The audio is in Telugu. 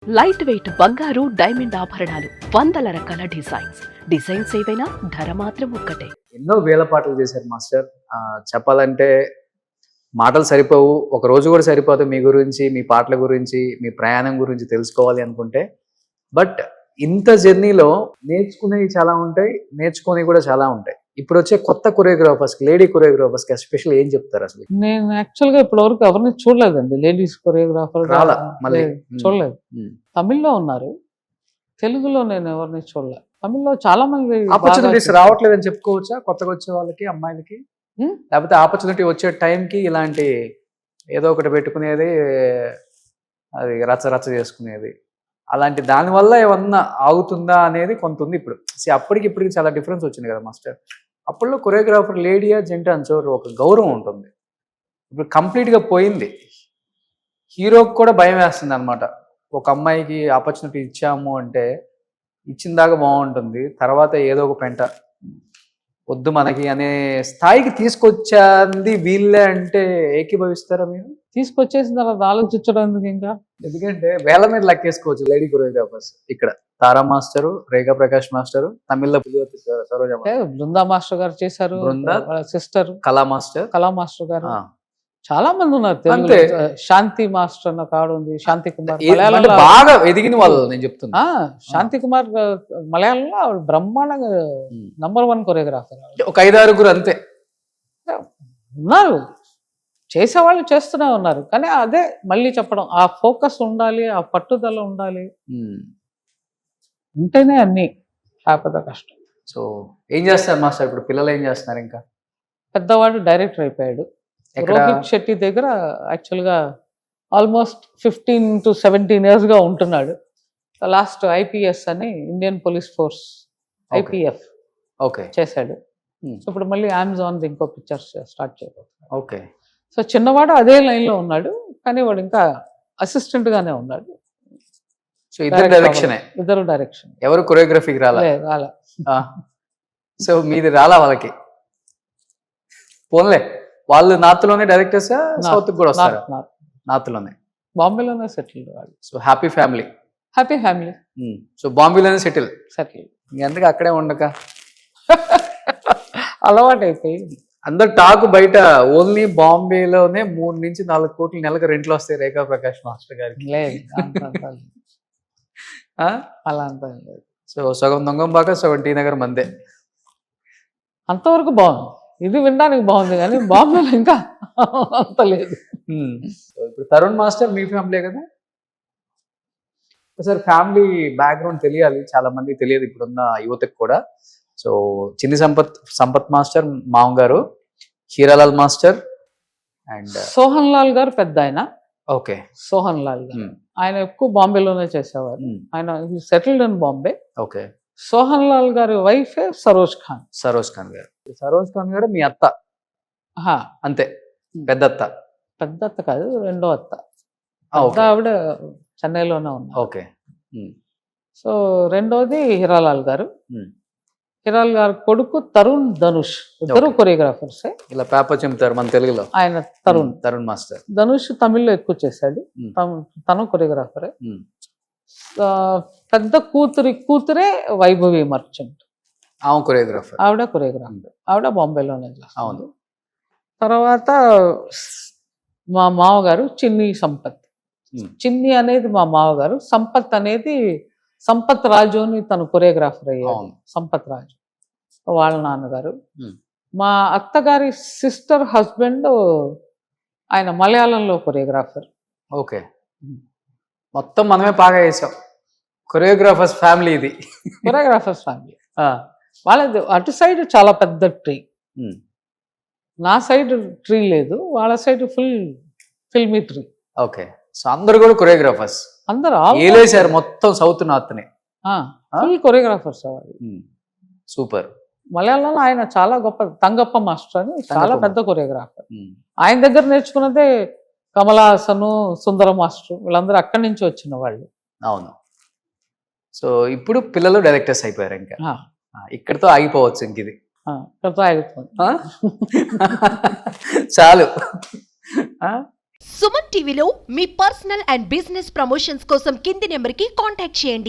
లైట్ వెయిట్ బంగారు డైమండ్ ఆభరణాలు, వందల రకాల డిజైన్స్ ఏవైనా ధర మాత్రం ఒక్కటే. ఎన్నో వేల పాటలు చేశారు మాస్టర్. చెప్పాలంటే మాటలు సరిపోవు, ఒక రోజు కూడా సరిపోదు మీ గురించి, మీ పాటల గురించి, మీ ప్రయాణం గురించి తెలుసుకోవాలి అనుకుంటే. బట్ ఇంత జర్నీలో నేర్చుకునేవి చాలా ఉంటాయి, నేర్చుకునేవి కూడా చాలా ఉంటాయి. ఇప్పుడు వచ్చే కొత్త కొరియోగ్రాఫర్స్, లేడీ కొరియోగ్రాఫర్స్ కి ఎస్పెషల్ ఏం చెప్తారు అసలు? నేను యాక్చువల్ గా ఇప్పటి వరకు ఎవరిని చూడలేదండి, లేడీస్ కొరియోగ్రాఫర్ చూడలేదు. తమిళ్లో ఉన్నారు, తెలుగులో నేను ఎవరిని చూడలేదు. తమిళ్లో చాలా మంది ఆపర్చునిటీస్ రావట్లేదు అని చెప్పుకోవచ్చా కొత్తగా వచ్చే వాళ్ళకి, అమ్మాయిలకి? లేకపోతే ఆపర్చునిటీ వచ్చే టైంకి ఇలాంటి ఏదో ఒకటి పెట్టుకునేది, అది రచ్చ చేసుకునేది, అలాంటి దానివల్ల ఏమన్నా ఆగుతుందా అనేది కొంత ఉంది. ఇప్పుడు అప్పటికి ఇప్పటికి చాలా డిఫరెన్స్ వచ్చింది కదా మాస్టర్. అప్పట్లో కొరియోగ్రాఫర్ లేడీయా జెంటా అని చోటు ఒక గౌరవం ఉంటుంది, ఇప్పుడు కంప్లీట్గా పోయింది. హీరోకి కూడా భయం వేస్తుంది అనమాట. ఒక అమ్మాయికి ఆపర్చునిటీ ఇచ్చాము అంటే ఇచ్చిన దాకా బాగుంటుంది, తర్వాత ఏదో ఒక పెంట వద్దు మనకి అనే స్థాయికి తీసుకొచ్చింది వీళ్ళే అంటే ఏకీభవిస్తారా మీరు? తీసుకొచ్చేసిన తర్వాత ఆలోచించడం ఎందుకు ఇంకా? ఎందుకంటే వేల మీద లెక్కేసుకోవచ్చు లేడీ కొరియోగ్రాఫర్స్. ఇక్కడ తారా మాస్టరు, రేఖా ప్రకాష్ మాస్టరు, తమిళ్లో సరోజ, బృందా మాస్టర్ గారు చేశారు, సిస్టర్ కళా మాస్టర్ గారు, చాలా మంది ఉన్నారు. శాంతి మాస్టర్ అన్న కాడు ఉంది, శాంతి కుమార్ బాగా ఎదిగిన వాళ్ళు నేను చెప్తున్నా. శాంతి కుమార్ మలయాళంలో ఆవిడ బ్రహ్మాండంగా #1 కొరియోగ్రాఫర్. ఒక 5-6 అంతే ఉన్నారు, చేసేవాళ్ళు చేస్తూనే ఉన్నారు. కానీ అదే మళ్ళీ చెప్పడం, ఆ ఫోకస్ ఉండాలి, ఆ పట్టుదల ఉండాలి, ఉంటేనే అన్ని, కాకపోతే కష్టం. సో ఏం చేస్తారు మాస్టర్ ఇప్పుడు? పిల్లలు ఏం చేస్తున్నారు? ఇంకా పెద్దవాడు డైరెక్టర్ అయిపోయాడు, రోహిత్ శెట్టి దగ్గర యాక్చువల్గా ఆల్మోస్ట్ 15 to 17 years గా ఉంటున్నాడు. లాస్ట్ IPS అని ఇండియన్ పోలీస్ ఫోర్స్ IPF చేశాడు. సో ఇప్పుడు మళ్ళీ Amazon ఇంకో పిక్చర్స్ స్టార్ట్ చేయబోతున్నాడు. ఓకే. సో చిన్నవాడు అదే లైన్లో ఉన్నాడు, కానీ వాడు ఇంకా అసిస్టెంట్ గానే ఉన్నాడు. సో ఇద్దరు డైరెక్షన్. ఎవరు కొరియోగ్రఫీకి రాలా? సో మీది రాలా వాళ్ళకి? పోన్లే, వాళ్ళు నార్త్ లోనే డైరెక్టర్సా, సౌత్ కూడా వస్తారా? నార్త్ లోనే, బాంబేలోనే సెటిల్ వాళ్ళు. So happy family. సో బాంబేలోనే సెటిల్. ఎందుకు అక్కడే ఉండక? అలవాటు అయిపోయి అందరు టాక్ బయట ఓన్లీ బాంబేలోనే 3 నుంచి 4 కోట్లు నెలకు రెంట్లు వస్తాయి రేఖా ప్రకాష్ మాస్టర్ గారికి. అలా అంతా లేదు. సో సగం దొంగంబాక సగం టీ నగర్ మందే. అంతవరకు బాగుంది, ఇది వినడానికి బాగుంది, కానీ బాంబేలో ఇంకా అంత లేదు. ఇప్పుడు తరుణ్ మాస్టర్ మీ ఫ్యామిలీ కదా? ఒకసారి ఫ్యామిలీ బ్యాక్గ్రౌండ్ తెలియాలి, చాలా మందికి తెలియదు ఇప్పుడున్న యువతకు కూడా. సో చిన్ని సంపత్ మాస్టర్ మామగారు, హీరాలాల్ మాస్టర్ అండ్ సోహన్ లాల్ గారు పెద్ద ఆయన. ఓకే. సోహన్ లాల్ గారు ఆయన ఎక్కువ బాంబేలోనే చేసేవారు. ఆయన settled in Bombay. Okay. Sohan Lal గారి వైఫ్ సరోజ్ ఖాన్ గారు. సరోజ్ ఖాన్ గారు మీ అత్త? అంతే, పెద్ద అత్త కాదు, రెండో అత్త. ఆవిడ చెన్నైలోనే ఉన్నారు. ఓకే. సో రెండోది హీరాలాల్ గారు. హీరాలాల్ గారు కొడుకు తరుణ్, ధనుష్, ఇద్దరు కొరియోగ్రాఫర్స్. ఇలా పేపర్ చెప్తారు మన తెలుగులో. ఆయన తరుణ్ మాస్టర్. ధనుష్ తమిళ్లో ఎక్కువ చేశాడు, తను కొరియోగ్రాఫరే. పెద్ద కూతురే వైభవి మర్చెంట్, ఆవిడ కొరియోగ్రాఫర్. ఆవిడ బాంబేలోనే చేస్తుంది. తర్వాత మా మామగారు చిన్ని సంపత్. చిన్ని అనేది మా మామగారు, సంపత్ అనేది సంపత్ రాజు అని తను కొరియోగ్రాఫర్ అయ్యాడు. సంపత్ రాజు వాళ్ళ నాన్నగారు. మా అత్తగారి సిస్టర్ హస్బెండ్ ఆయన మలయాళంలో కొరియోగ్రాఫర్. ఓకే. మొత్తం మనమే బాగా చేసాం. కొరియోగ్రాఫర్స్ ఫ్యామిలీ ఇది. Choreographers family. వాళ్ళది అటు సైడ్ చాలా పెద్ద ట్రీ, నా సైడ్ ట్రీ లేదు, వాళ్ళ side full filmy tree. Okay. So అందరు కూడా కొరియోగ్రాఫర్స్, అందరు ఏలేసారు మొత్తం సౌత్ నార్త్ ని. Full choreographers. సూపర్. మలయాళంలో ఆయన చాలా గొప్ప, తంగప్ప మాస్టర్ అని చాలా పెద్ద కొరియోగ్రాఫర్. ఆయన దగ్గర నేర్చుకున్నదే కమలాసను, సుందర మాస్టర్, వీళ్ళందరూ అక్కడి నుంచి వచ్చిన వాళ్ళు. అవును. సో ఇప్పుడు పిల్లలు డైరెక్టర్స్ అయిపోయారు, ఇంకా ఇక్కడితో ఆగిపోవచ్చు. ఇంక ఇది ఇక్కడితో ఆగిపోతుంది చాలు. సుమన్ టీవీలో మీ పర్సనల్ అండ్ బిజినెస్ ప్రమోషన్స్ కోసం కింది నెంబర్కి కాంటాక్ట్ చేయండి.